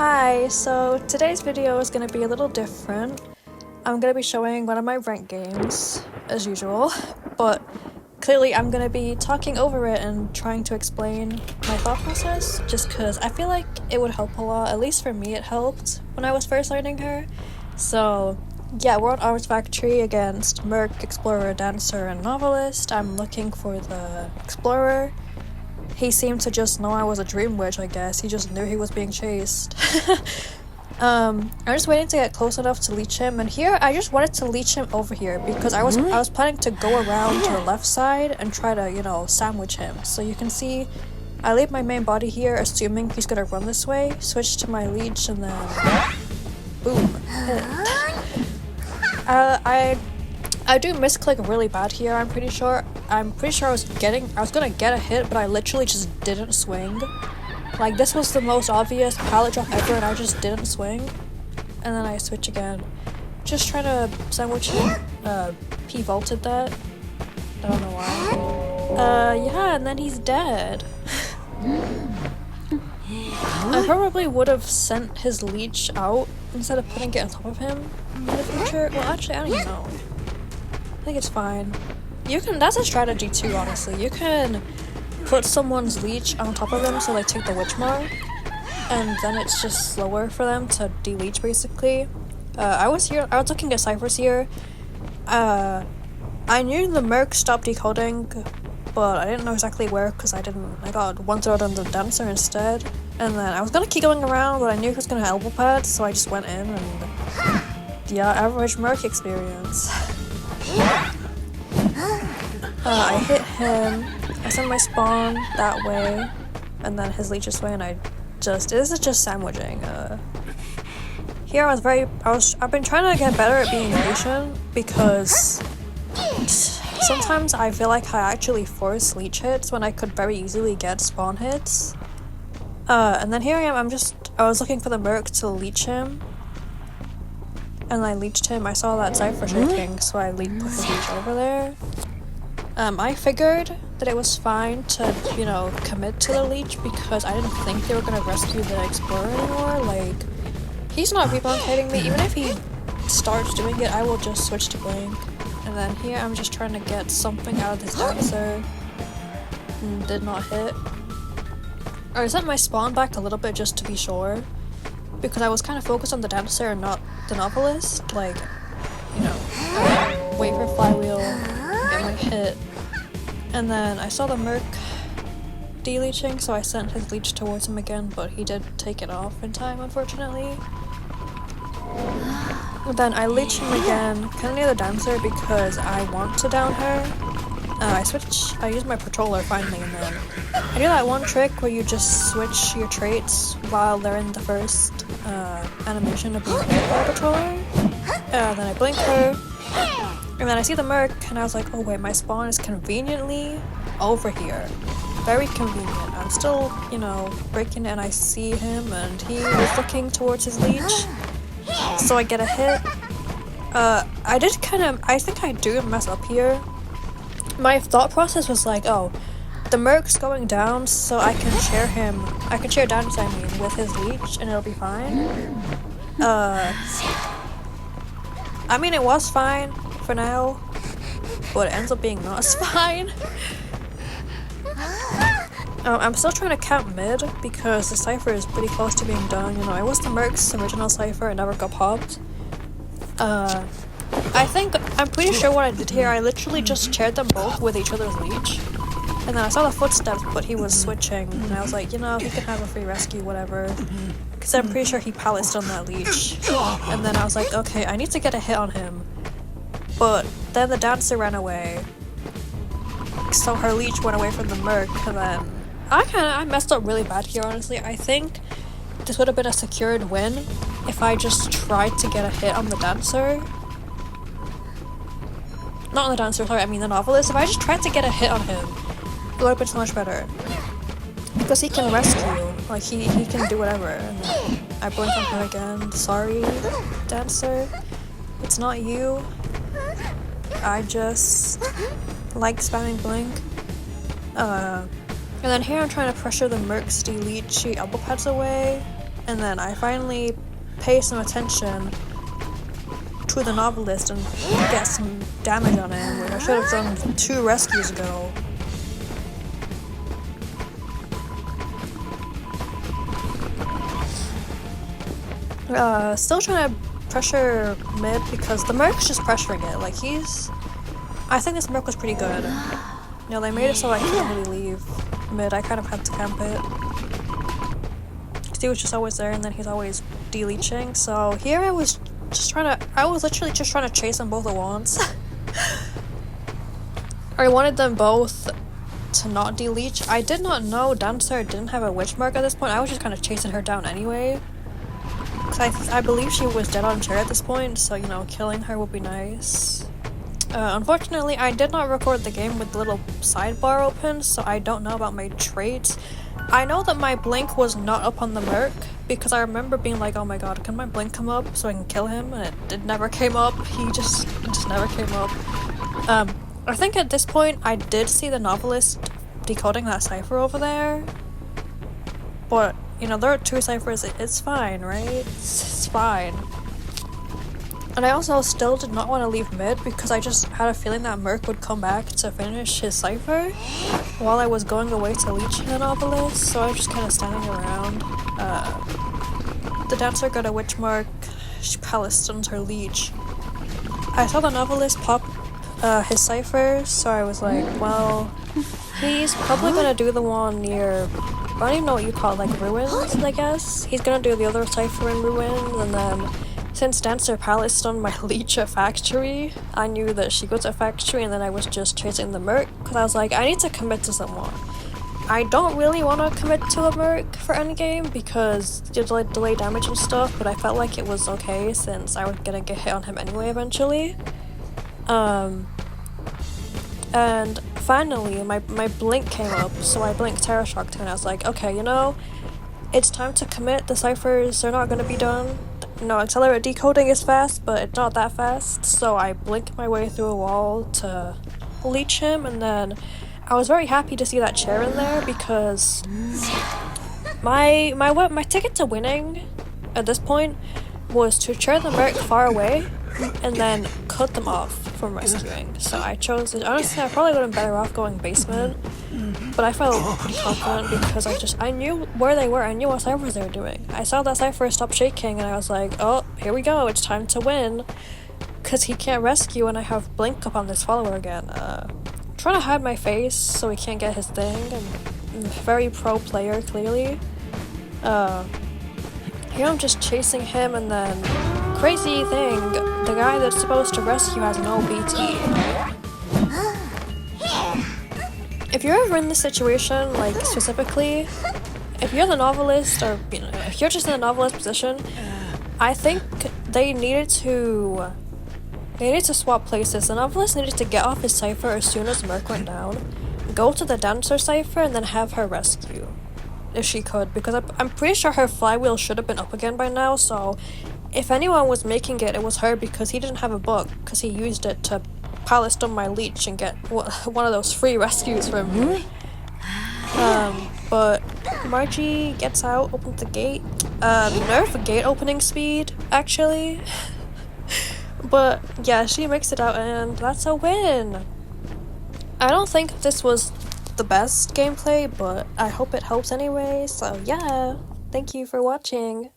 Hi, so today's video is going to be a little different. I'm going to be showing one of my ranked games, as usual, but clearly I'm going to be talking over it and trying to explain my thought process, just because I feel like it would help a lot. At least for me it helped when I was first learning her. So yeah, we're on Arts Factory against Merc, Explorer, Dancer, and Novelist. I'm looking for the Explorer. He seemed to just know I was a Dream Witch, I guess. He just knew he was being chased. I'm just waiting to get close enough to leech him, and here I just wanted to leech him over here because I was planning to go around to the left side and try to, you know, sandwich him. So you can see I leave my main body here, assuming he's gonna run this way, switch to my leech, and then boom, hit. I do misclick really bad here. I'm pretty sure I was gonna get a hit, but I literally just didn't swing. Like, this was the most obvious pallet drop ever, and I just didn't swing. And then I switch again. Just trying to sandwich him. He vaulted that. I don't know why. Yeah, and then he's dead. I probably would have sent his leech out instead of putting it on top of him in the future. Well, actually, I don't even know. I think it's fine. That's a strategy too, honestly. You can put someone's leech on top of them so they take the witch mark, and then it's just slower for them to de-leech, basically. I was looking at ciphers here. I knew the Merc stopped decoding, but I didn't know exactly where because I got one throw on the Dancer instead. And then I was gonna keep going around, but I knew he was gonna elbow pad, so I just went in and yeah, average Merc experience. I hit him, I sent my spawn that way, and then his leech this way, and this is just sandwiching. Here I've been trying to get better at being patient, because sometimes I feel like I actually force leech hits when I could very easily get spawn hits. And then here I am, I was looking for the Merc to leech him, and I leeched him. I saw that cipher shaking, so I put the leech over there. I figured that it was fine to, you know, commit to the leech because I didn't think they were gonna rescue the Explorer anymore. Like, he's not rebound hitting me. Even if he starts doing it, I will just switch to Blink. And then here I'm just trying to get something out of this Dancer. Did not hit. I sent my spawn back a little bit just to be sure, because I was kind of focused on the Dancer and not the Novelist. Like, you know, wait for flywheel, get my hit. And then I saw the Merc de-leeching, so I sent his leech towards him again, but he did take it off in time, unfortunately. And then I leech him again, kind of near the Dancer, because I want to down her. I used my Patroller finally, and then I do that one trick where you just switch your traits while they're in the first animation of being hit by a Patroller. Then I blink her, and then I see the Merc, and I was like, oh wait, my spawn is conveniently over here. Very convenient. I'm still, you know, breaking it, and I see him, and he was looking towards his leech, so I get a hit. I think I do mess up here. My thought process was like, oh, the Merc's going down, so I can share Dancer, with his leech, and it'll be fine. I mean, it was fine for now, but it ends up being not as fine. I'm still trying to camp mid, because the cipher is pretty close to being done. You know, it was the Merc's original cipher, it never got popped. I'm pretty sure what I did here, I literally just chaired them both with each other's leech. And then I saw the footsteps, but he was switching, and I was like, you know, he can have a free rescue, whatever. Because I'm pretty sure he palanced on that leech. And then I was like, okay, I need to get a hit on him. But then the Dancer ran away. So her leech went away from the Merc, and then I messed up really bad here, honestly. I think this would have been a secured win if I just tried to get a hit on the Dancer. Not on the Dancer, sorry, I mean the Novelist. If I just tried to get a hit on him, it would have been so much better. Because he can rescue, like he can do whatever. And then I blink on her again. Sorry, Dancer. It's not you. I just like spamming blink. And then here I'm trying to pressure the Merc's de-leech. She elbow pads away. and then I finally pay some attention to the novelist and get some damage on him, which I should have done 2 rescues ago. Still trying to pressure mid because the Merc's just pressuring it. Like I think this Merc was pretty good. You know, they made it so I couldn't really leave mid. I kind of had to camp it. Because he was just always there and then he's always de-leeching. So here I was literally just trying to chase them both at once. I wanted them both to not de-leech. I did not know Dancer didn't have a witch mark at this point. I was just kind of chasing her down anyway. Because I believe she was dead on chair at this point, so, you know, killing her would be nice. Unfortunately, I did not record the game with the little sidebar open, so I don't know about my traits. I know that my blink was not up on the Merc, because I remember being like, oh my god, can my blink come up so I can kill him? And it never came up. He just never came up. I think at this point, I did see the novelist decoding that cipher over there. But, you know, there are 2 ciphers, it's fine, right? It's fine. And I also still did not want to leave mid because I just had a feeling that Merc would come back to finish his cipher while I was going away to leech the novelist, so I was just kind of standing around. The Dancer got a witch mark, she stunned her leech. I saw the novelist pop his cipher, so I was like, well, he's probably gonna do the one near, I don't even know what you call it, like ruins, I guess? He's gonna do the other cipher in ruins, and then since Dancer stunned my leech at factory, I knew that she goes to factory, and then I was just chasing the Merc, because I was like, I need to commit to someone. I don't really want to commit to a Merc for endgame, because you delay damage and stuff, but I felt like it was okay, since I was gonna get hit on him anyway eventually. And finally, my blink came up, so I blinked Terror Shocked him, and I was like, okay, you know, it's time to commit. The ciphers are not going to be done. No, accelerated decoding is fast, but it's not that fast, so I blinked my way through a wall to leech him, and then I was very happy to see that chair in there, because my ticket to winning at this point was to chair the Merc far away and then cut them off from rescuing. So I chose it. Honestly, I probably would have been better off going basement, but I felt pretty confident because I knew where they were. I knew what ciphers they were doing. I saw that cipher stop shaking and I was like, oh, here we go, it's time to win, because he can't rescue and I have blink up on this follower again. Trying to hide my face so he can't get his thing, and very pro player clearly. Here I'm just chasing him, and then crazy thing, the guy that's supposed to rescue has no BT. If you're ever in this situation, like specifically, if you're the novelist, or you know, if you're just in the novelist position, I think they needed to swap places. The novelist needed to get off his cipher as soon as Merc went down, go to the Dancer cipher, and then have her rescue. If she could, because I'm pretty sure her flywheel should have been up again by now, so if anyone was making it, it was her, because he didn't have a book, because he used it to palace stun my leech and get one of those free rescues from me. But Margie gets out, opens the gate. Nerf gate opening speed, actually. But yeah, she makes it out, and that's a win. I don't think this was the best gameplay, but I hope it helps anyway, so yeah, thank you for watching.